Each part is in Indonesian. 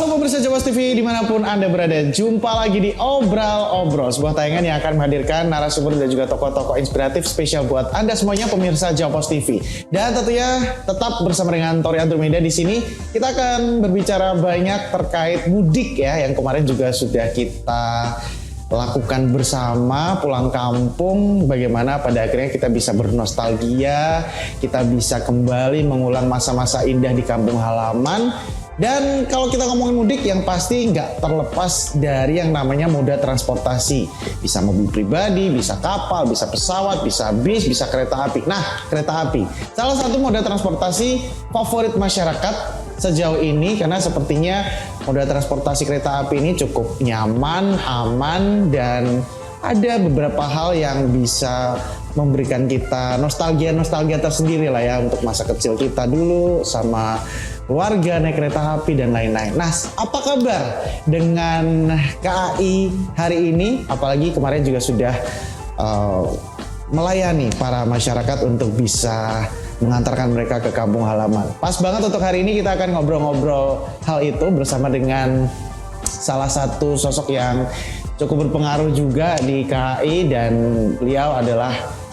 Halo pemirsa Jawas TV dimanapun Anda berada, jumpa lagi di Obrol, sebuah tayangan yang akan menghadirkan narasumber dan juga tokoh-tokoh inspiratif spesial buat Anda semuanya pemirsa Jawas TV. Dan tentunya tetap bersama dengan Tori Andromeda di sini. Kita akan berbicara banyak terkait mudik ya, yang kemarin juga sudah kita lakukan bersama, pulang kampung, bagaimana pada akhirnya kita bisa bernostalgia, kita bisa kembali mengulang masa-masa indah di kampung halaman. Dan kalau kita ngomongin mudik, yang pasti nggak terlepas dari yang namanya moda transportasi. Bisa mobil pribadi, bisa kapal, bisa pesawat, bisa bis, bisa kereta api. Nah, kereta api salah satu moda transportasi favorit masyarakat sejauh ini, karena sepertinya moda transportasi kereta api ini cukup nyaman, aman, dan ada beberapa hal yang bisa memberikan kita nostalgia tersendiri lah ya, untuk masa kecil kita dulu sama keluarga naik kereta api dan lain-lain. Nah, apa kabar dengan KAI hari ini? Apalagi kemarin juga sudah melayani para masyarakat untuk bisa mengantarkan mereka ke kampung halaman. Pas banget untuk hari ini kita akan ngobrol-ngobrol hal itu bersama dengan salah satu sosok yang cukup berpengaruh juga di KAI, dan beliau adalah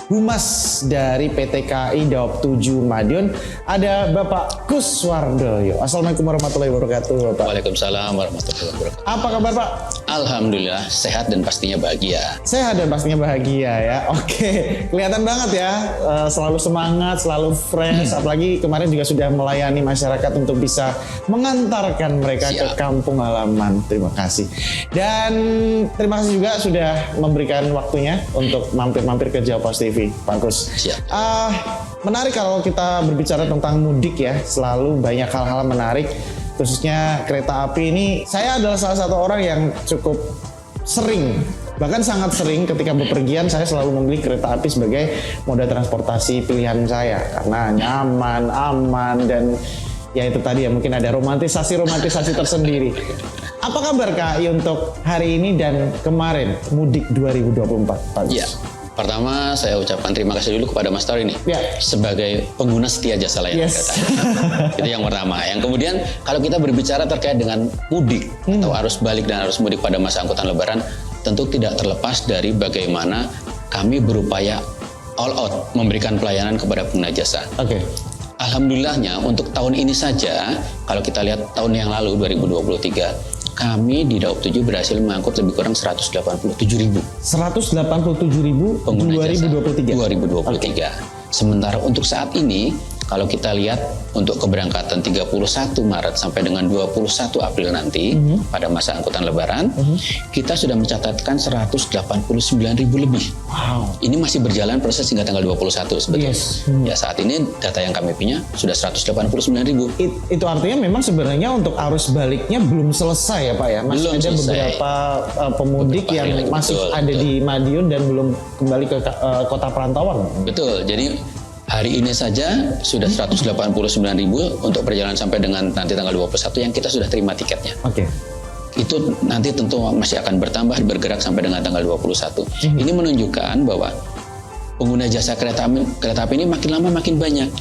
Humas dari PT KAI Daob 7 Madiun, ada Bapak Kuswardoyo. Assalamualaikum warahmatullahi wabarakatuh, Bapak. Waalaikumsalam warahmatullahi wabarakatuh. Apa kabar, Pak? Alhamdulillah sehat dan pastinya bahagia. Sehat dan pastinya bahagia ya. Oke, kelihatan banget ya, selalu semangat, selalu fresh. Apalagi kemarin juga sudah melayani masyarakat untuk bisa mengantarkan mereka ke kampung halaman. Terima kasih. Dan terima kasih juga sudah memberikan waktunya untuk mampir-mampir ke Jawas TV. Bagus. Menarik kalau kita berbicara tentang mudik ya, selalu banyak hal-hal menarik, khususnya kereta api ini. Saya adalah salah satu orang yang cukup sering, bahkan sangat sering ketika bepergian saya selalu memilih kereta api sebagai moda transportasi pilihan saya, karena nyaman, aman, dan ya itu tadi ya, mungkin ada romantisasi tersendiri. Apa kabar KAI untuk hari ini dan kemarin mudik 2024, Pak Gus? Ya. Pertama, saya ucapkan terima kasih dulu kepada Mas Tori nih, sebagai pengguna setia jasa layanan kereta. Itu yang pertama. Yang kemudian, kalau kita berbicara terkait dengan mudik atau arus balik dan arus mudik pada masa angkutan Lebaran, tentu tidak terlepas dari bagaimana kami berupaya all out memberikan pelayanan kepada pengguna jasa. Alhamdulillahnya untuk tahun ini saja, kalau kita lihat tahun yang lalu 2023, kami di Daob 7 berhasil mengangkut lebih kurang 187.000 pengguna jasa 2023. Sementara untuk saat ini, kalau kita lihat untuk keberangkatan 31 Maret sampai dengan 21 April nanti pada masa angkutan Lebaran, kita sudah mencatatkan 189.000 lebih. Wow. Ini masih berjalan proses hingga tanggal 21 sebetulnya. Ya, saat ini data yang kami punya sudah 189.000. Itu artinya memang sebenarnya untuk arus baliknya belum selesai ya, Pak ya? Masih belum ada selesai. Beberapa pemudik yang masih ada di Madiun dan belum kembali ke kota perantauan. Betul. Jadi hari ini saja sudah 189.000 untuk perjalanan sampai dengan nanti tanggal 21 yang kita sudah terima tiketnya. Itu nanti tentu masih akan bertambah, bergerak sampai dengan tanggal 21. Ini menunjukkan bahwa pengguna jasa kereta api ini makin lama makin banyak.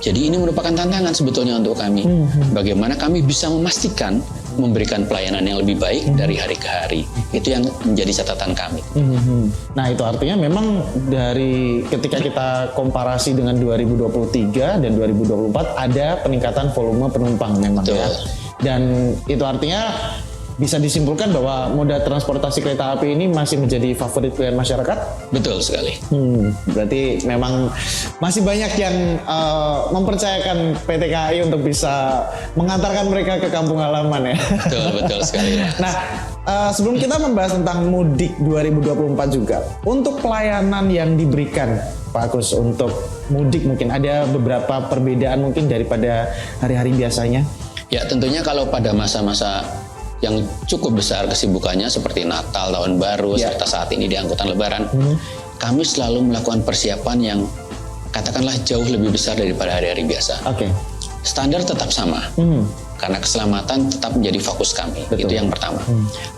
Jadi ini merupakan tantangan sebetulnya untuk kami. Bagaimana kami bisa memastikan memberikan pelayanan yang lebih baik dari hari ke hari. Itu yang menjadi catatan kami. Nah, itu artinya memang dari ketika kita komparasi dengan 2023 dan 2024 ada peningkatan volume penumpang memang. Betul. Ya. Dan itu artinya bisa disimpulkan bahwa moda transportasi kereta api ini masih menjadi favorit pilihan masyarakat? Betul sekali. Berarti memang masih banyak yang mempercayakan PT KAI untuk bisa mengantarkan mereka ke kampung halaman ya. Betul sekali. Nah, sebelum kita membahas tentang mudik 2024 juga, untuk pelayanan yang diberikan Pak Agus untuk mudik, mungkin ada beberapa perbedaan mungkin daripada hari-hari biasanya? Ya, tentunya kalau pada masa-masa yang cukup besar kesibukannya seperti Natal, Tahun Baru, serta saat ini di angkutan Lebaran, kami selalu melakukan persiapan yang katakanlah jauh lebih besar daripada hari-hari biasa. Standar tetap sama, karena keselamatan tetap menjadi fokus kami. Itu yang pertama.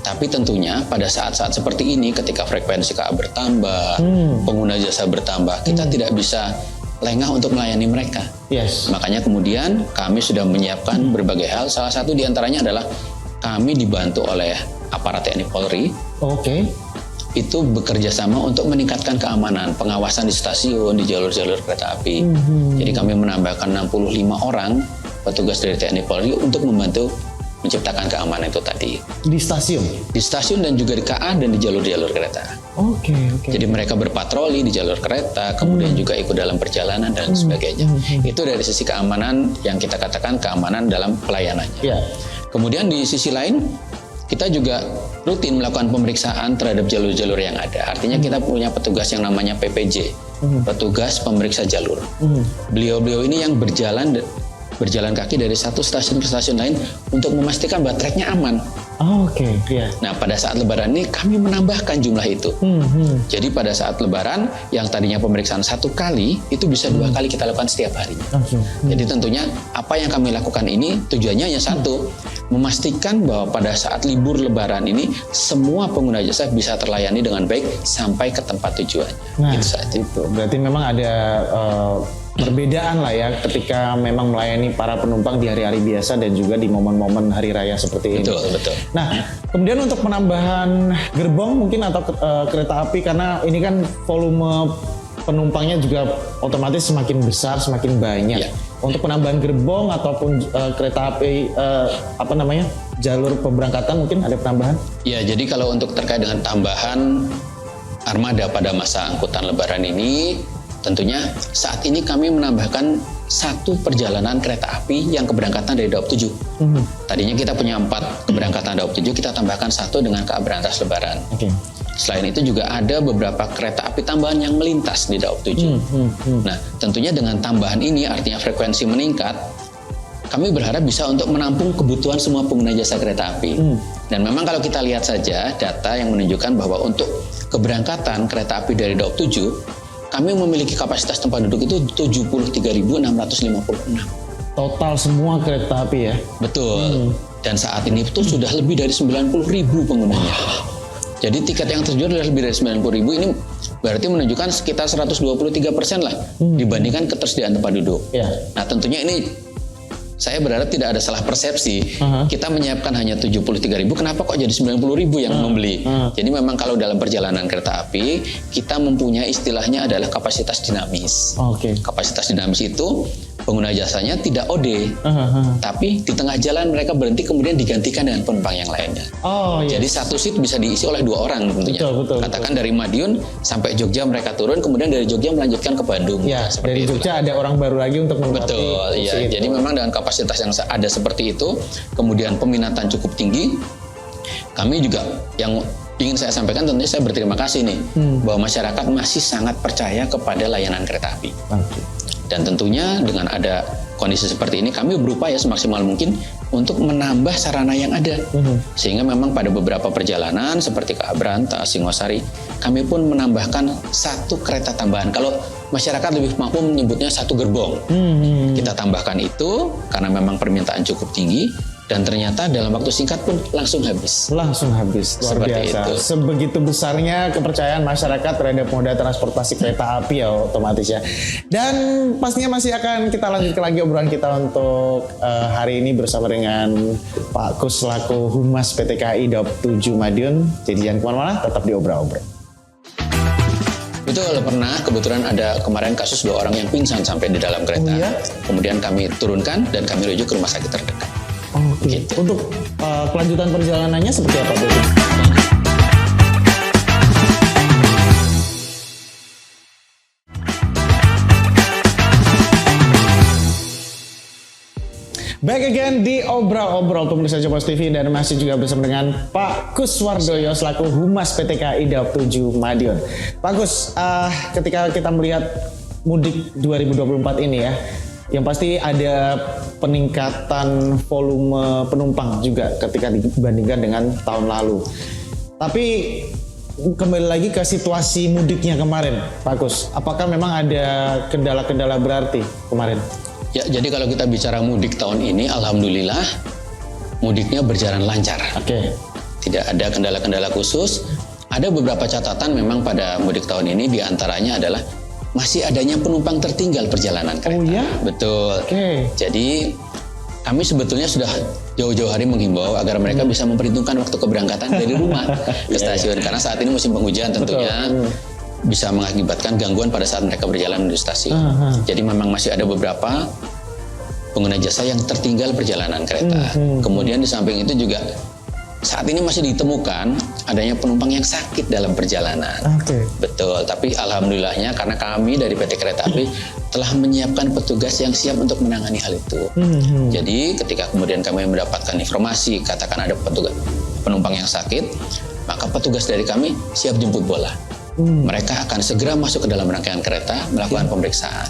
Tapi tentunya pada saat-saat seperti ini, ketika frekuensi KA bertambah, pengguna jasa bertambah, kita tidak bisa lengah untuk melayani mereka. Yes. Makanya kemudian kami sudah menyiapkan berbagai hal. Salah satu diantaranya adalah kami dibantu oleh aparat TNI Polri. Oke. Itu bekerja sama untuk meningkatkan keamanan, pengawasan di stasiun, di jalur-jalur kereta api. Jadi kami menambahkan 65 orang petugas dari TNI Polri untuk membantu menciptakan keamanan itu tadi. Di stasiun? Di stasiun dan juga di KA dan di jalur-jalur kereta. Oke. Jadi mereka berpatroli di jalur kereta, kemudian juga ikut dalam perjalanan dan sebagainya. Itu dari sisi keamanan yang kita katakan keamanan dalam pelayanannya. Yeah. Kemudian di sisi lain, kita juga rutin melakukan pemeriksaan terhadap jalur-jalur yang ada. Artinya kita punya petugas yang namanya PPJ, petugas pemeriksa jalur. Beliau-beliau ini yang berjalan kaki dari satu stasiun ke stasiun lain untuk memastikan bahwa treknya aman. Oke. Nah, pada saat Lebaran ini kami menambahkan jumlah itu. Jadi pada saat Lebaran yang tadinya pemeriksaan 1 kali itu bisa 2 kali kita lakukan setiap harinya. Jadi tentunya apa yang kami lakukan ini tujuannya hanya satu, memastikan bahwa pada saat libur Lebaran ini semua pengguna jasa bisa terlayani dengan baik sampai ke tempat tujuannya. Nah, itu saja. Itu berarti memang ada perbedaan lah ya ketika memang melayani para penumpang di hari-hari biasa dan juga di momen-momen hari raya seperti ini. Betul. Nah, kemudian untuk penambahan gerbong mungkin atau kereta api, karena ini kan volume penumpangnya juga otomatis semakin besar, semakin banyak. Untuk penambahan gerbong ataupun kereta api jalur pemberangkatan mungkin ada penambahan? Ya, jadi kalau untuk terkait dengan tambahan armada pada masa angkutan Lebaran ini, tentunya saat ini kami menambahkan 1 perjalanan kereta api yang keberangkatan dari Daob 7. Tadinya kita punya 4 keberangkatan Daob 7, kita tambahkan 1 dengan KA Berantas Lebaran. Selain itu juga ada beberapa kereta api tambahan yang melintas di Daob 7. Nah, tentunya dengan tambahan ini artinya frekuensi meningkat, kami berharap bisa untuk menampung kebutuhan semua pengguna jasa kereta api. Dan memang kalau kita lihat saja data yang menunjukkan bahwa untuk keberangkatan kereta api dari Daob 7, kami memiliki kapasitas tempat duduk itu 73.656. Total semua kereta api ya? Betul. Dan saat ini itu sudah lebih dari 90.000 penggunanya. Jadi tiket yang terjual sudah lebih dari 90.000, ini berarti menunjukkan sekitar 123% lah dibandingkan ketersediaan tempat duduk. Nah, tentunya ini saya berharap tidak ada salah persepsi. Kita menyiapkan hanya 73.000, kenapa kok jadi 90.000 yang membeli? Jadi memang kalau dalam perjalanan kereta api, kita mempunyai istilahnya adalah kapasitas dinamis. Kapasitas dinamis itu pengguna jasanya tidak OD, tapi di tengah jalan mereka berhenti kemudian digantikan dengan penumpang yang lainnya. Jadi satu seat bisa diisi oleh 2 orang tentunya. Katakan dari Madiun sampai Jogja mereka turun, kemudian dari Jogja melanjutkan ke Bandung. Dari Jogja ada orang baru lagi untuk menempati. Jadi memang dengan kapasitas yang ada seperti itu, kemudian peminatan cukup tinggi, kami juga yang ingin saya sampaikan tentunya saya berterima kasih nih bahwa masyarakat masih sangat percaya kepada layanan kereta api. Dan tentunya dengan ada kondisi seperti ini kami berupaya semaksimal mungkin untuk menambah sarana yang ada. Sehingga memang pada beberapa perjalanan seperti KA Berantas, Singosari, kami pun menambahkan 1 kereta tambahan. Kalau masyarakat lebih mampu menyebutnya 1 gerbong. Kita tambahkan itu karena memang permintaan cukup tinggi. Dan ternyata dalam waktu singkat pun langsung habis. Luar biasa. Sebegitu besarnya kepercayaan masyarakat terhadap moda transportasi kereta api ya otomatis ya. Dan pastinya masih akan kita lanjutkan lagi obrolan kita untuk hari ini bersama dengan Pak Kus selaku Humas PT KAI Daob 7 Madiun. Jadi jangan kemana-mana, tetap di Obrol-Obrol. Betul, pernah kebetulan ada kemarin kasus 2 orang yang pingsan sampai di dalam kereta. Kemudian kami turunkan dan kami rujuk ke rumah sakit terdekat. Gitu. Untuk kelanjutan perjalanannya seperti apa Bu? Back again di Obrol-Obrol pemirsa Kompas TV dan masih juga bersama dengan Pak Kus Wardoyo selaku Humas PT KAI Daob 7 Madiun. Pak Kus, ketika kita melihat mudik 2024 ini ya, yang pasti ada peningkatan volume penumpang juga ketika dibandingkan dengan tahun lalu. Tapi kembali lagi ke situasi mudiknya kemarin, Pak Kus, apakah memang ada kendala-kendala berarti kemarin? Ya, jadi kalau kita bicara mudik tahun ini, alhamdulillah mudiknya berjalan lancar. Tidak ada kendala-kendala khusus. Ada beberapa catatan memang pada mudik tahun ini, diantaranya adalah masih adanya penumpang tertinggal perjalanan kereta. Oh ya? Betul. Jadi kami sebetulnya sudah jauh-jauh hari menghimbau agar mereka bisa memperhitungkan waktu keberangkatan dari rumah ke stasiun. Karena saat ini musim penghujan tentunya bisa mengakibatkan gangguan pada saat mereka berjalan menuju stasiun. Jadi memang masih ada beberapa pengguna jasa yang tertinggal perjalanan kereta. Kemudian di samping itu juga saat ini masih ditemukan adanya penumpang yang sakit dalam perjalanan. Betul, tapi alhamdulillahnya karena kami dari PT Kereta Api telah menyiapkan petugas yang siap untuk menangani hal itu. Jadi ketika kemudian kami mendapatkan informasi katakan ada penumpang yang sakit, maka petugas dari kami siap jemput bola. Mereka akan segera masuk ke dalam rangkaian kereta melakukan pemeriksaan.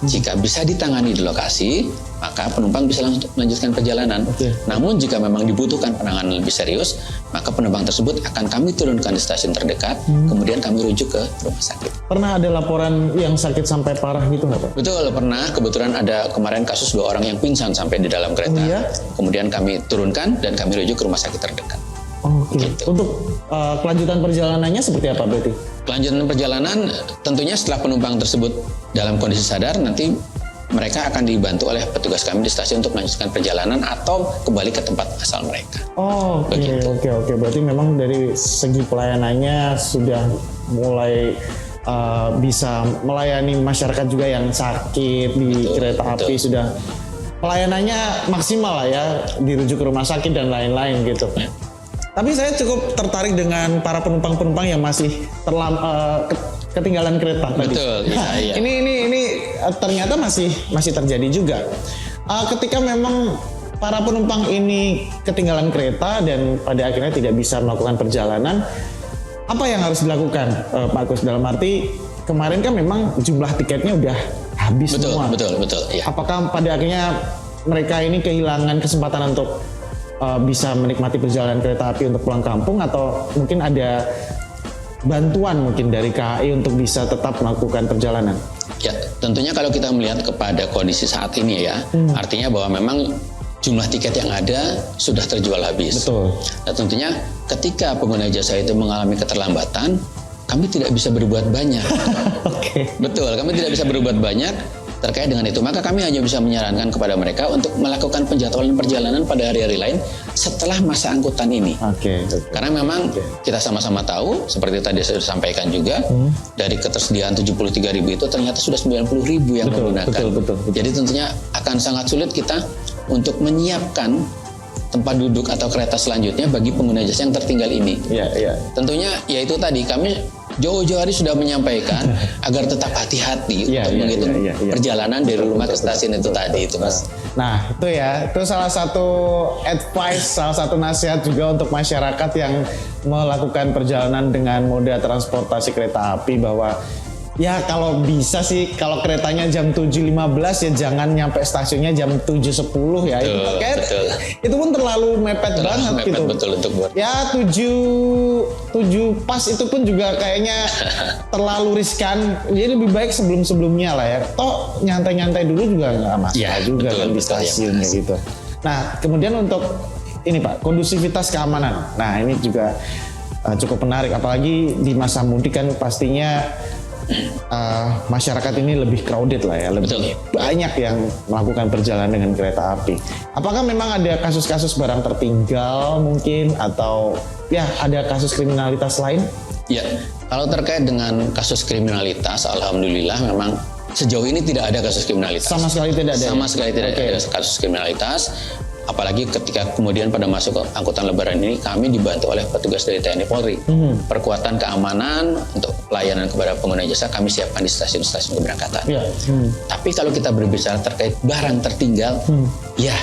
Jika bisa ditangani di lokasi, maka penumpang bisa langsung melanjutkan perjalanan. Namun jika memang dibutuhkan penanganan lebih serius, maka penumpang tersebut akan kami turunkan di stasiun terdekat, kemudian kami rujuk ke rumah sakit. Pernah ada laporan yang sakit sampai parah gitu nggak Pak? Betul, pernah. Kebetulan ada kemarin kasus 2 orang yang pingsan sampai di dalam kereta. Kemudian kami turunkan dan kami rujuk ke rumah sakit terdekat. Gitu. Untuk kelanjutan perjalanannya seperti apa berarti? Kelanjutan perjalanan tentunya setelah penumpang tersebut dalam kondisi sadar, nanti mereka akan dibantu oleh petugas kami di stasiun untuk melanjutkan perjalanan atau kembali ke tempat asal mereka. Oke. Berarti memang dari segi pelayanannya sudah mulai bisa melayani masyarakat juga yang sakit di kereta api, sudah pelayanannya maksimal lah ya, dirujuk ke rumah sakit dan lain-lain gitu. Tapi saya cukup tertarik dengan para penumpang-penumpang yang masih ketinggalan kereta tadi. Betul. Iya. Ini ternyata masih terjadi juga. Ketika memang para penumpang ini ketinggalan kereta dan pada akhirnya tidak bisa melakukan perjalanan, apa yang harus dilakukan, Pak Agus? Dalam arti kemarin kan memang jumlah tiketnya udah habis semua. Betul. Iya. Apakah pada akhirnya mereka ini kehilangan kesempatan untuk bisa menikmati perjalanan kereta api untuk pulang kampung, atau mungkin ada bantuan mungkin dari KAI untuk bisa tetap melakukan perjalanan? Ya, tentunya kalau kita melihat kepada kondisi saat ini ya, artinya bahwa memang jumlah tiket yang ada sudah terjual habis. Betul. Nah, tentunya ketika pengguna jasa itu mengalami keterlambatan, kami tidak bisa berbuat banyak. Betul, kami tidak bisa berbuat banyak terkait dengan itu. Maka kami hanya bisa menyarankan kepada mereka untuk melakukan penjadwalan perjalanan pada hari-hari lain setelah masa angkutan ini. Karena memang kita sama-sama tahu, seperti tadi saya sampaikan juga, dari ketersediaan 73.000 itu ternyata sudah 90.000 yang menggunakan. Betul. Jadi tentunya akan sangat sulit kita untuk menyiapkan tempat duduk atau kereta selanjutnya bagi pengguna jasa yang tertinggal ini. Tentunya yaitu tadi kami jauh-jauh hari sudah menyampaikan agar tetap hati-hati untuk menghitung perjalanan dari rumah ke stasiun itu tadi itu, Mas. Nah, itu salah satu advice, salah satu nasihat juga untuk masyarakat yang melakukan perjalanan dengan moda transportasi kereta api, bahwa ya kalau bisa sih, kalau keretanya jam 7.15 ya jangan nyampe stasiunnya jam 7.10 ya. Itu pun terlalu mepet banget gitu. Betul untuk buat. Ya 7 pas itu pun juga kayaknya terlalu riskan. Jadi lebih baik sebelum-sebelumnya lah ya. Toh nyantai-nyantai dulu juga nggak masalah juga kan di stasiunnya gitu. Nah, kemudian untuk ini Pak, kondusivitas keamanan. Nah, ini juga cukup menarik, apalagi di masa mudik kan pastinya masyarakat ini lebih crowded lah ya, lebih banyak yang melakukan perjalanan dengan kereta api. Apakah memang ada kasus-kasus barang tertinggal mungkin, atau ya ada kasus kriminalitas lain? Ya, kalau terkait dengan kasus kriminalitas, alhamdulillah memang sejauh ini tidak ada kasus kriminalitas. Sama sekali tidak ada. Sama sekali tidak ada kasus kriminalitas. Apalagi ketika kemudian pada masuk angkutan lebaran ini kami dibantu oleh petugas dari TNI Polri. Perkuatan keamanan untuk pelayanan kepada pengguna jasa kami siapkan di stasiun-stasiun keberangkatan. Tapi kalau kita berbicara terkait barang tertinggal, ya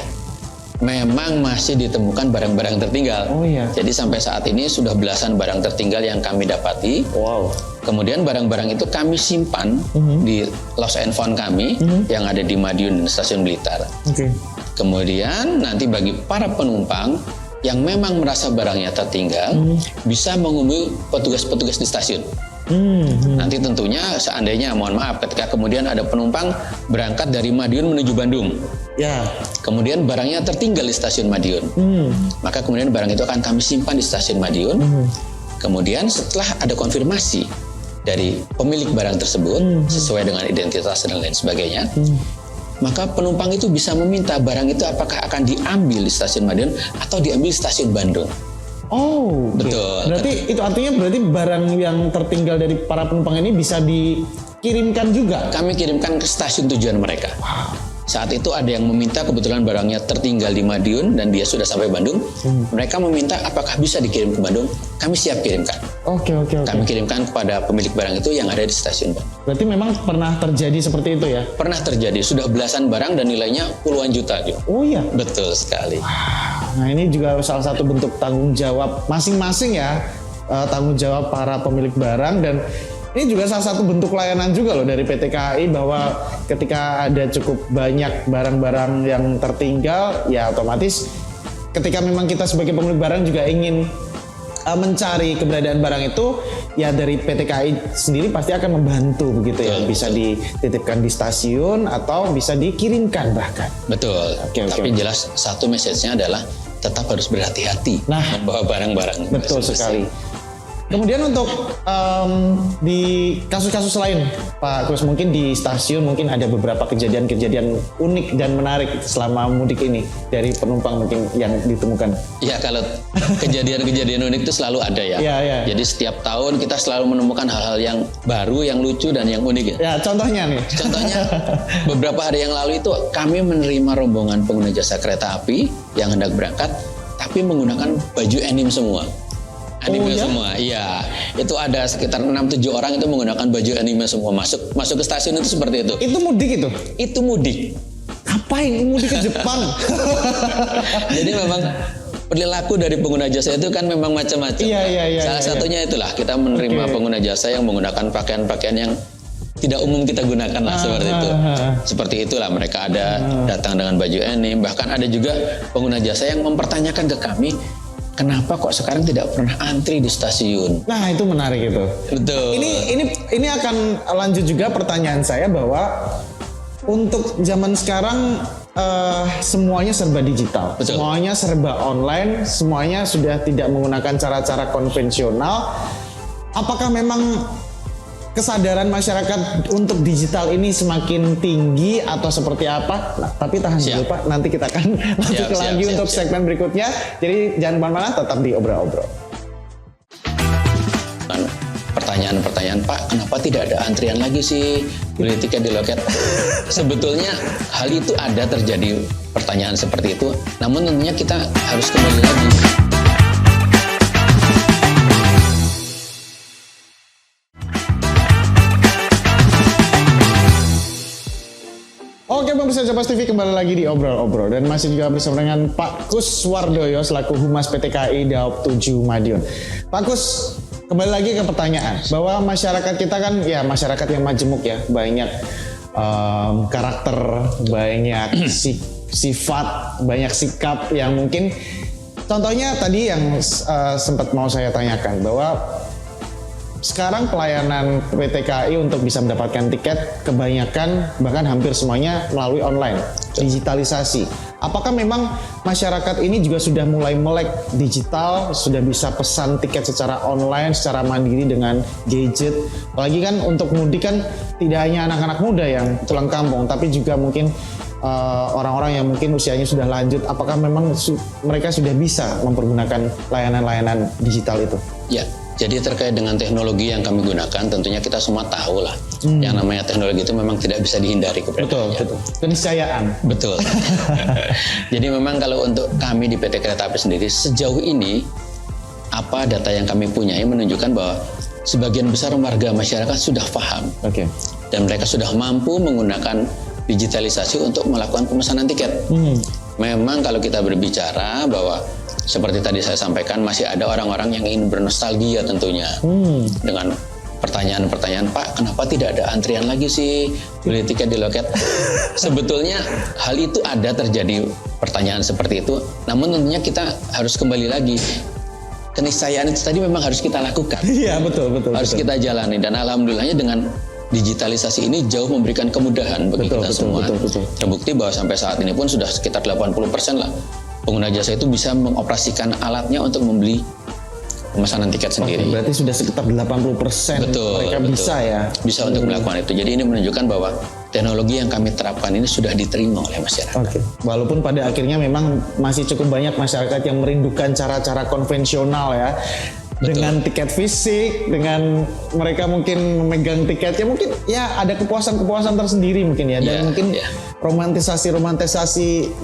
memang masih ditemukan barang-barang tertinggal. Jadi sampai saat ini sudah belasan barang tertinggal yang kami dapati. Kemudian barang-barang itu kami simpan di lost and found kami yang ada di Madiun dan Stasiun Blitar. Kemudian nanti bagi para penumpang yang memang merasa barangnya tertinggal bisa menghubungi petugas-petugas di stasiun. Nanti tentunya seandainya, mohon maaf, ketika kemudian ada penumpang berangkat dari Madiun menuju Bandung, kemudian barangnya tertinggal di stasiun Madiun, maka kemudian barang itu akan kami simpan di stasiun Madiun. Kemudian setelah ada konfirmasi dari pemilik barang tersebut sesuai dengan identitas dan lain sebagainya, maka penumpang itu bisa meminta barang itu apakah akan diambil di stasiun Madiun atau diambil di stasiun Bandung. Oh, betul. Berarti itu artinya barang yang tertinggal dari para penumpang ini bisa dikirimkan juga? Kami kirimkan ke stasiun tujuan mereka. Saat itu ada yang meminta, kebetulan barangnya tertinggal di Madiun dan dia sudah sampai Bandung. Mereka meminta apakah bisa dikirim ke Bandung, kami siap kirimkan. Oke. Kami kirimkan kepada pemilik barang itu yang ada di stasiun Bandung. Berarti memang pernah terjadi seperti itu ya? Pernah terjadi, sudah belasan barang dan nilainya puluhan juta. Oh iya? Betul sekali. Nah ini juga salah satu bentuk tanggung jawab masing-masing ya, tanggung jawab para pemilik barang, dan ini juga salah satu bentuk layanan juga loh dari PT KAI, bahwa ketika ada cukup banyak barang-barang yang tertinggal, ya otomatis ketika memang kita sebagai pemilik barang juga ingin mencari keberadaan barang itu, ya dari PT KAI sendiri pasti akan membantu begitu ya, bisa dititipkan di stasiun atau bisa dikirimkan bahkan. Betul. Tapi jelas satu message-nya adalah tetap harus berhati-hati membawa barang-barang. Betul sekali. Kemudian untuk di kasus-kasus lain, Pak Kus, mungkin di stasiun mungkin ada beberapa kejadian-kejadian unik dan menarik selama mudik ini dari penumpang mungkin yang ditemukan. Ya, kalau kejadian-kejadian unik itu selalu ada ya. Iya. Jadi setiap tahun kita selalu menemukan hal-hal yang baru, yang lucu dan yang unik ya. Ya, contohnya nih. Contohnya beberapa hari yang lalu itu kami menerima rombongan pengguna jasa kereta api yang hendak berangkat tapi menggunakan baju anime semua. Anime semua, iya. Itu ada sekitar 6-7 orang itu menggunakan baju anime semua masuk ke stasiun itu seperti itu. Itu mudik itu? Itu mudik. Ngapain mudik ke Jepang? Jadi memang perilaku dari pengguna jasa itu kan memang macam-macam. Iya. Salah satunya itulah kita menerima pengguna jasa yang menggunakan pakaian-pakaian yang tidak umum kita gunakan lah, seperti itu. Seperti itulah mereka ada datang dengan baju anime, bahkan ada juga pengguna jasa yang mempertanyakan ke kami, kenapa kok sekarang tidak pernah antri di stasiun? Nah, itu menarik itu. Betul. Ini akan lanjut juga pertanyaan saya, bahwa untuk zaman sekarang semuanya serba digital. Betul. Semuanya serba online, semuanya sudah tidak menggunakan cara-cara konvensional. Apakah memang kesadaran masyarakat untuk digital ini semakin tinggi atau seperti apa? Nah, tapi tahan dulu Pak, nanti kita akan lanjut lagi untuk segmen berikutnya. Jadi jangan kemana-mana, tetap di Obrol-Obrol. Pertanyaan-pertanyaan, Pak, kenapa tidak ada antrian lagi sih beli tiket di loket? Sebetulnya hal itu ada terjadi pertanyaan seperti itu, namun tentunya kita harus kembali lagi. Oke pemirsa Japas TV, kembali lagi di Obrol-Obrol dan masih juga bersama dengan Pak Kus Wardoyo selaku Humas PT KAI Daop 7 Madiun. Pak Kus, kembali lagi ke pertanyaan bahwa masyarakat kita kan ya masyarakat yang majemuk ya, banyak karakter, banyak sifat, banyak sikap yang mungkin, contohnya tadi yang sempat mau saya tanyakan bahwa sekarang pelayanan PT KAI untuk bisa mendapatkan tiket kebanyakan bahkan hampir semuanya melalui online, digitalisasi. Apakah memang masyarakat ini juga sudah mulai melek digital, sudah bisa pesan tiket secara online, secara mandiri dengan gadget? Apalagi kan untuk mudik kan tidak hanya anak-anak muda yang pulang kampung, tapi juga mungkin orang-orang yang mungkin usianya sudah lanjut. Apakah memang mereka sudah bisa mempergunakan layanan-layanan digital itu? Ya. Jadi terkait dengan teknologi yang kami gunakan, tentunya kita semua tahu lah, yang namanya teknologi itu memang tidak bisa dihindari keberadaannya. Betul. Keniscayaan. Betul. Jadi memang kalau untuk kami di PT Kereta Api sendiri, sejauh ini apa data yang kami punya menunjukkan bahwa sebagian besar warga masyarakat sudah paham, dan mereka sudah mampu menggunakan digitalisasi untuk melakukan pemesanan tiket. Memang kalau kita berbicara bahwa seperti tadi saya sampaikan, masih ada orang-orang yang ingin bernostalgia tentunya dengan pertanyaan-pertanyaan, Pak, kenapa tidak ada antrian lagi sih beli tiket di loket? Sebetulnya hal itu ada terjadi pertanyaan seperti itu, namun tentunya kita harus kembali lagi. Keniscayaan itu tadi memang harus kita lakukan. Iya, betul. Harus kita jalani, dan alhamdulillahnya dengan digitalisasi ini jauh memberikan kemudahan bagi kita semua. Betul. Terbukti bahwa sampai saat ini pun sudah sekitar 80% lah pengguna jasa itu bisa mengoperasikan alatnya untuk membeli pemesanan tiket sendiri. Berarti sudah sekitar 80% mereka bisa ya? Bisa untuk melakukan itu. Jadi ini menunjukkan bahwa teknologi yang kami terapkan ini sudah diterima oleh masyarakat. Walaupun pada akhirnya memang masih cukup banyak masyarakat yang merindukan cara-cara konvensional ya. Dengan tiket fisik, dengan mereka mungkin memegang tiketnya, mungkin ya ada kepuasan-kepuasan tersendiri mungkin ya. Dan mungkin romantisasi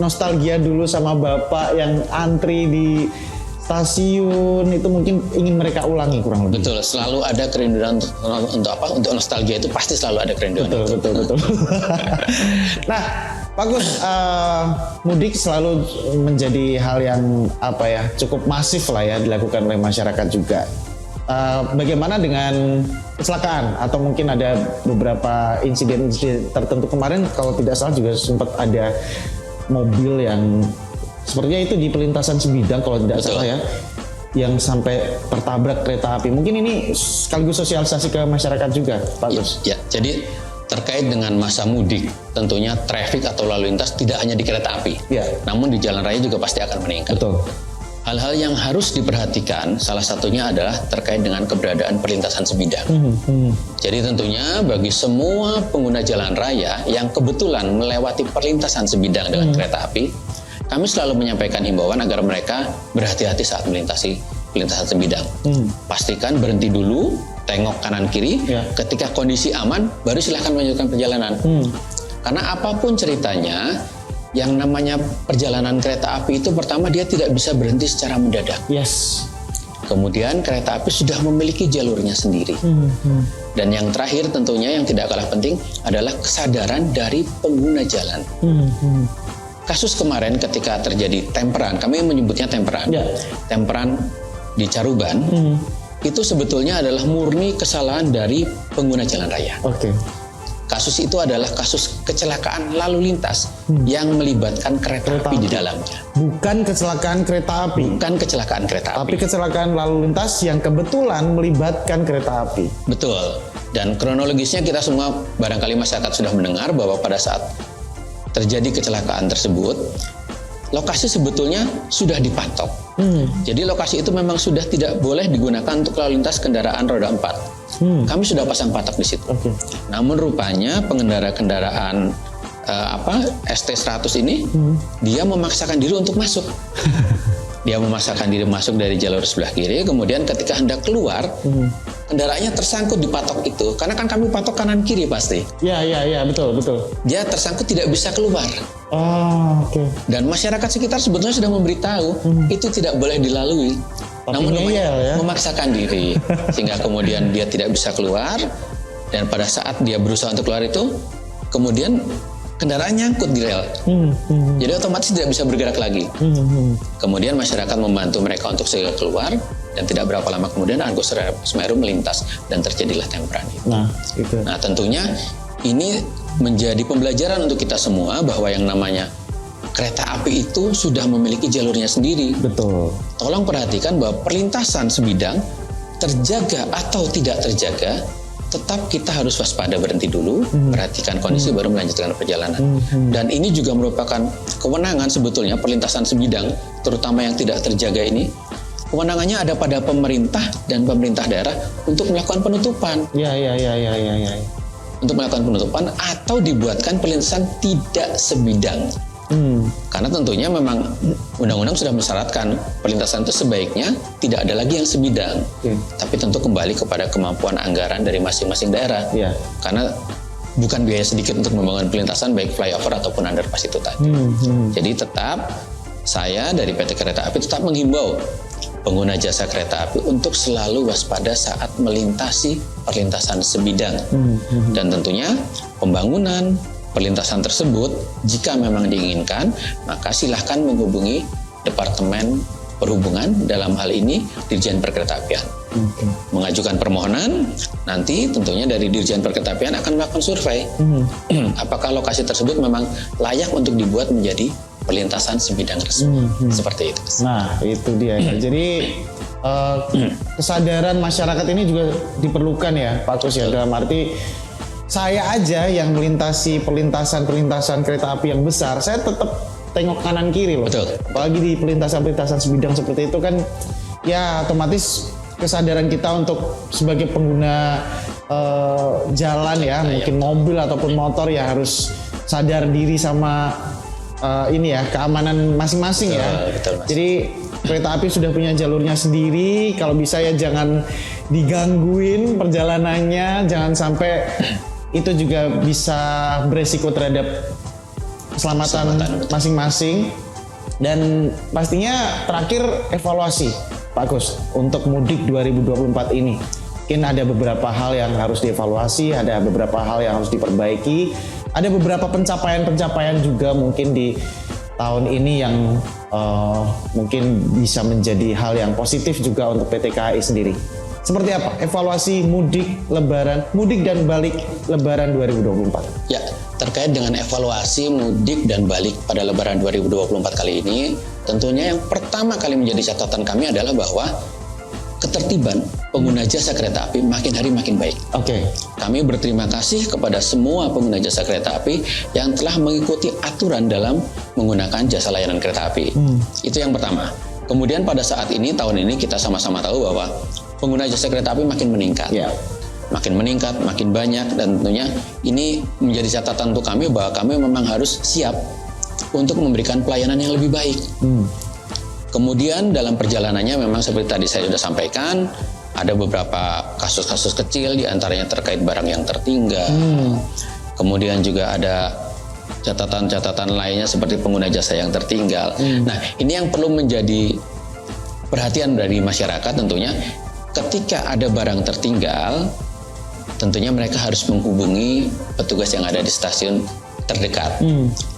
nostalgia dulu sama bapak yang antri di stasiun itu mungkin ingin mereka ulangi kurang lebih. Betul, selalu ada kerinduan untuk apa? Untuk nostalgia itu pasti selalu ada kerinduan. Betul. Nah, bagus, mudik selalu menjadi hal yang cukup masif lah ya dilakukan oleh masyarakat juga. Bagaimana dengan kecelakaan atau mungkin ada beberapa insiden tertentu kemarin kalau tidak salah juga sempat ada mobil yang sepertinya itu di pelintasan Sebidang kalau tidak salah ya, yang sampai tertabrak kereta api. Mungkin ini sekaligus sosialisasi ke masyarakat juga, Pak Gus. Ya, jadi terkait dengan masa mudik, tentunya traffic atau lalu lintas tidak hanya di kereta api, namun di jalan raya juga pasti akan meningkat. Betul. Hal-hal yang harus diperhatikan, salah satunya adalah terkait dengan keberadaan perlintasan sebidang. Jadi tentunya bagi semua pengguna jalan raya yang kebetulan melewati perlintasan sebidang dengan kereta api, kami selalu menyampaikan himbauan agar mereka berhati-hati saat melintasi perlintasan sebidang. Pastikan berhenti dulu, tengok kanan kiri, ketika kondisi aman, baru silahkan melanjutkan perjalanan. Karena apapun ceritanya, yang namanya perjalanan kereta api itu pertama dia tidak bisa berhenti secara mendadak. Kemudian kereta api sudah memiliki jalurnya sendiri. Dan yang terakhir tentunya yang tidak kalah penting adalah kesadaran dari pengguna jalan. Kasus kemarin ketika terjadi temperan, kami menyebutnya temperan. Temperan di Caruban, itu sebetulnya adalah murni kesalahan dari pengguna jalan raya. Kasus itu adalah kasus kecelakaan lalu lintas yang melibatkan kereta api di dalamnya. Bukan kecelakaan kereta api. Bukan kecelakaan kereta api. Tapi kecelakaan lalu lintas yang kebetulan melibatkan kereta api. Betul. Dan kronologisnya kita semua barangkali masyarakat sudah mendengar bahwa pada saat terjadi kecelakaan tersebut, lokasi sebetulnya sudah dipatok. Jadi lokasi itu memang sudah tidak boleh digunakan untuk lalu lintas kendaraan roda 4. Kami sudah pasang patok di situ. Namun rupanya pengendara kendaraan ST100 ini dia memaksakan diri untuk masuk. Dia memaksakan diri masuk dari jalur sebelah kiri, kemudian ketika hendak keluar, kendaraannya tersangkut di patok itu. Karena kan kami patok kanan kiri pasti. Iya, betul. Dia tersangkut tidak bisa keluar. Dan masyarakat sekitar sebetulnya sudah memberitahu itu tidak boleh dilalui. Namun memaksakan diri sehingga kemudian dia tidak bisa keluar, dan pada saat dia berusaha untuk keluar itu kemudian kendaraan nyangkut di rel. Jadi otomatis tidak bisa bergerak lagi. Kemudian masyarakat membantu mereka untuk segera keluar, dan tidak berapa lama kemudian Argo Semeru melintas dan terjadilah temperan itu. Nah, tentunya ini menjadi pembelajaran untuk kita semua bahwa yang namanya kereta api itu sudah memiliki jalurnya sendiri. Betul. Tolong perhatikan bahwa perlintasan sebidang terjaga atau tidak terjaga, tetap kita harus waspada, berhenti dulu, perhatikan kondisi, baru melanjutkan perjalanan. Dan ini juga merupakan kewenangan sebetulnya perlintasan sebidang, terutama yang tidak terjaga ini. Kewenangannya ada pada pemerintah dan pemerintah daerah untuk melakukan penutupan. Untuk melakukan penutupan atau dibuatkan perlintasan tidak sebidang. Karena tentunya memang undang-undang sudah mensyaratkan perlintasan itu sebaiknya tidak ada lagi yang sebidang, tapi tentu kembali kepada kemampuan anggaran dari masing-masing daerah. Karena bukan biaya sedikit untuk membangun perlintasan baik flyover ataupun underpass itu tadi. Jadi tetap saya dari PT Kereta Api tetap menghimbau pengguna jasa kereta api untuk selalu waspada saat melintasi perlintasan sebidang. Dan tentunya pembangunan perlintasan tersebut, jika memang diinginkan, maka silahkan menghubungi Departemen Perhubungan, dalam hal ini Dirjen Perkeretaapian. Mengajukan permohonan, nanti tentunya dari Dirjen Perkeretaapian akan melakukan survei. Apakah lokasi tersebut memang layak untuk dibuat menjadi perlintasan sebidang resmi. Seperti itu. Nah, itu dia. Jadi kesadaran masyarakat ini juga diperlukan ya, Pak Kus ya. Dalam arti saya aja yang melintasi perlintasan kereta api yang besar, saya tetap tengok kanan kiri loh. Betul. Apalagi di perlintasan sebidang seperti itu kan, ya otomatis kesadaran kita untuk sebagai pengguna jalan ya, mungkin mobil ataupun motor ya harus sadar diri sama ini ya, keamanan masing-masing ya. Betul, Mas. Jadi kereta api sudah punya jalurnya sendiri, kalau bisa ya jangan digangguin perjalanannya, jangan sampai itu juga bisa beresiko terhadap keselamatan masing-masing. Dan pastinya terakhir evaluasi Pak Gus untuk mudik 2024 ini. Mungkin ada beberapa hal yang harus dievaluasi, ada beberapa hal yang harus diperbaiki, ada beberapa pencapaian-pencapaian juga mungkin di tahun ini yang mungkin bisa menjadi hal yang positif juga untuk PT KAI sendiri. Seperti apa evaluasi mudik dan balik Lebaran 2024? Ya, terkait dengan evaluasi mudik dan balik pada Lebaran 2024 kali ini, tentunya yang pertama kali menjadi catatan kami adalah bahwa ketertiban pengguna jasa kereta api makin hari makin baik. Oke. Kami berterima kasih kepada semua pengguna jasa kereta api yang telah mengikuti aturan dalam menggunakan jasa layanan kereta api. Itu yang pertama. Kemudian pada saat ini, tahun ini kita sama-sama tahu bahwa pengguna jasa kereta api makin meningkat. Yeah. Makin meningkat, makin banyak, dan tentunya ini menjadi catatan untuk kami bahwa kami memang harus siap untuk memberikan pelayanan yang lebih baik. Kemudian dalam perjalanannya memang seperti tadi saya sudah sampaikan, ada beberapa kasus-kasus kecil diantaranya terkait barang yang tertinggal. Kemudian juga ada catatan-catatan lainnya seperti pengguna jasa yang tertinggal. Nah, ini yang perlu menjadi perhatian dari masyarakat tentunya. Ketika ada barang tertinggal, tentunya mereka harus menghubungi petugas yang ada di stasiun terdekat.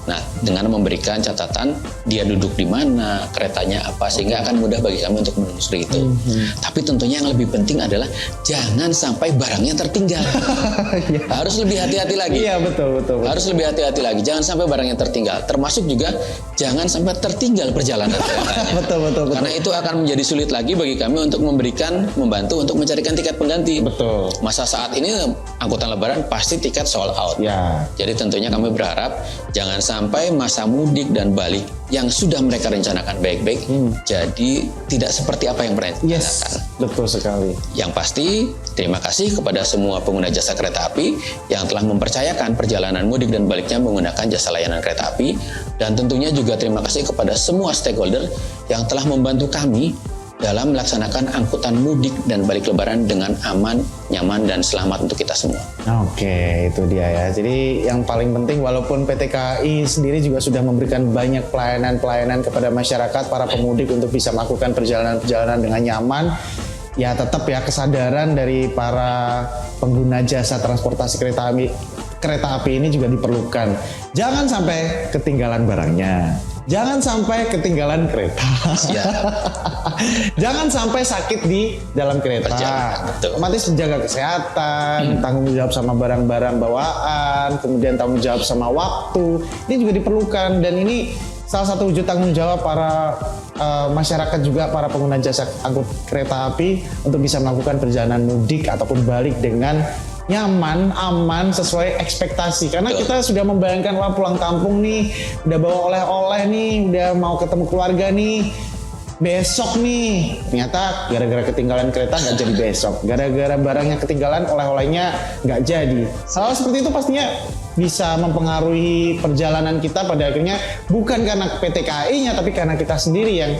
Nah, dengan memberikan catatan dia duduk di mana, keretanya apa, sehingga akan mudah bagi kami untuk menelusuri itu. Tapi tentunya yang lebih penting adalah jangan sampai barangnya tertinggal. Harus lebih hati-hati lagi. Iya, betul. Harus lebih hati-hati lagi. Jangan sampai barangnya tertinggal. Termasuk juga jangan sampai tertinggal perjalanan keretanya. Betul. Karena itu akan menjadi sulit lagi bagi kami untuk membantu untuk mencarikan tiket pengganti. Betul. Masa saat ini angkutan Lebaran pasti tiket sold out. Ya. Jadi tentunya kami berharap jangan sampai masa mudik dan balik yang sudah mereka rencanakan baik-baik jadi tidak seperti apa yang mereka rencanakan. Yes, betul sekali. Yang pasti terima kasih kepada semua pengguna jasa kereta api yang telah mempercayakan perjalanan mudik dan baliknya menggunakan jasa layanan kereta api, dan tentunya juga terima kasih kepada semua stakeholder yang telah membantu kami dalam melaksanakan angkutan mudik dan balik Lebaran dengan aman, nyaman, dan selamat untuk kita semua. Oke, itu dia ya. Jadi yang paling penting, walaupun PT KAI sendiri juga sudah memberikan banyak pelayanan kepada masyarakat, para pemudik untuk bisa melakukan perjalanan-perjalanan dengan nyaman, ya tetap ya kesadaran dari para pengguna jasa transportasi kereta api ini juga diperlukan. Jangan sampai ketinggalan barangnya. Jangan sampai ketinggalan kereta. Jangan sampai sakit di dalam kereta. Otomatis menjaga kesehatan, tanggung jawab sama barang-barang bawaan, kemudian tanggung jawab sama waktu. Ini juga diperlukan, dan ini salah satu wujud tanggung jawab para masyarakat juga, para pengguna jasa angkut kereta api untuk bisa melakukan perjalanan mudik ataupun balik dengan nyaman, aman, sesuai ekspektasi. Karena kita sudah membayangkan, wah pulang kampung nih, udah bawa oleh-oleh nih, udah mau ketemu keluarga nih, besok nih. Ternyata gara-gara ketinggalan kereta nggak jadi besok. Gara-gara barangnya ketinggalan, oleh-olehnya nggak jadi. Hal seperti itu pastinya bisa mempengaruhi perjalanan kita pada akhirnya, bukan karena PT KAI-nya, tapi karena kita sendiri yang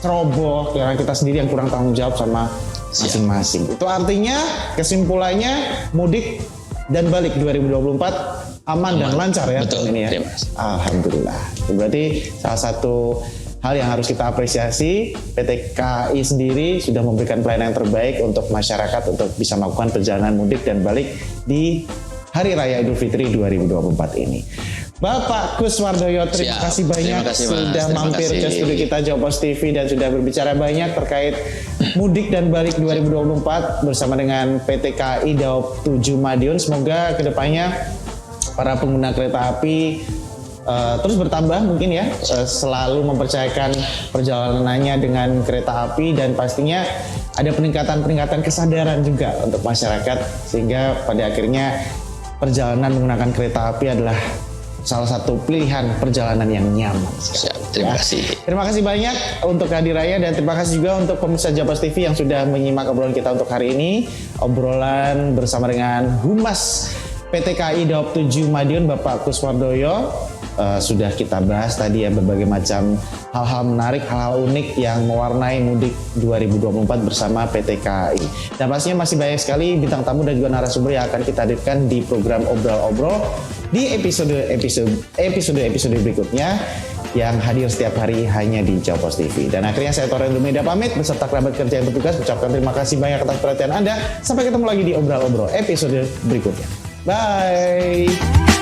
ceroboh, karena kita sendiri yang kurang tanggung jawab sama masing-masing. Itu artinya kesimpulannya mudik dan balik 2024 aman dan lancar ya. Betul, ini ya. Alhamdulillah. Itu berarti salah satu hal yang harus kita apresiasi, PT KAI sendiri sudah memberikan pelayanan yang terbaik untuk masyarakat untuk bisa melakukan perjalanan mudik dan balik di Hari Raya Idul Fitri 2024 ini. Bapak Kus Wardoyo, terima kasih banyak sudah mampir ke studio kita Jawpos TV dan sudah berbicara banyak terkait mudik dan balik 2024 bersama dengan PT KAI Daob 7 Madiun. Semoga kedepannya para pengguna kereta api terus bertambah mungkin ya, selalu mempercayakan perjalanannya dengan kereta api, dan pastinya ada peningkatan kesadaran juga untuk masyarakat, sehingga pada akhirnya perjalanan menggunakan kereta api adalah salah satu pilihan perjalanan yang nyaman. Terima kasih. Terima kasih banyak untuk kehadirannya dan terima kasih juga untuk pemirsa Japas TV yang sudah menyimak obrolan kita untuk hari ini. Obrolan bersama dengan Humas PT KAI Daob 7 Madiun Bapak Kuswardoyo. Sudah kita bahas tadi ya berbagai macam hal-hal menarik, hal-hal unik yang mewarnai mudik 2024 bersama PT KAI. Dan pastinya masih banyak sekali bintang tamu dan juga narasumber yang akan kita hadirkan di program Obrol-Obrol di episode berikutnya yang hadir setiap hari hanya di Jawas TV. Dan akhirnya saya Toren Dumeda pamit beserta kerabat kerja yang bertugas ucapkan terima kasih banyak atas perhatian Anda. Sampai ketemu lagi di Obrol-Obrol episode berikutnya. Bye.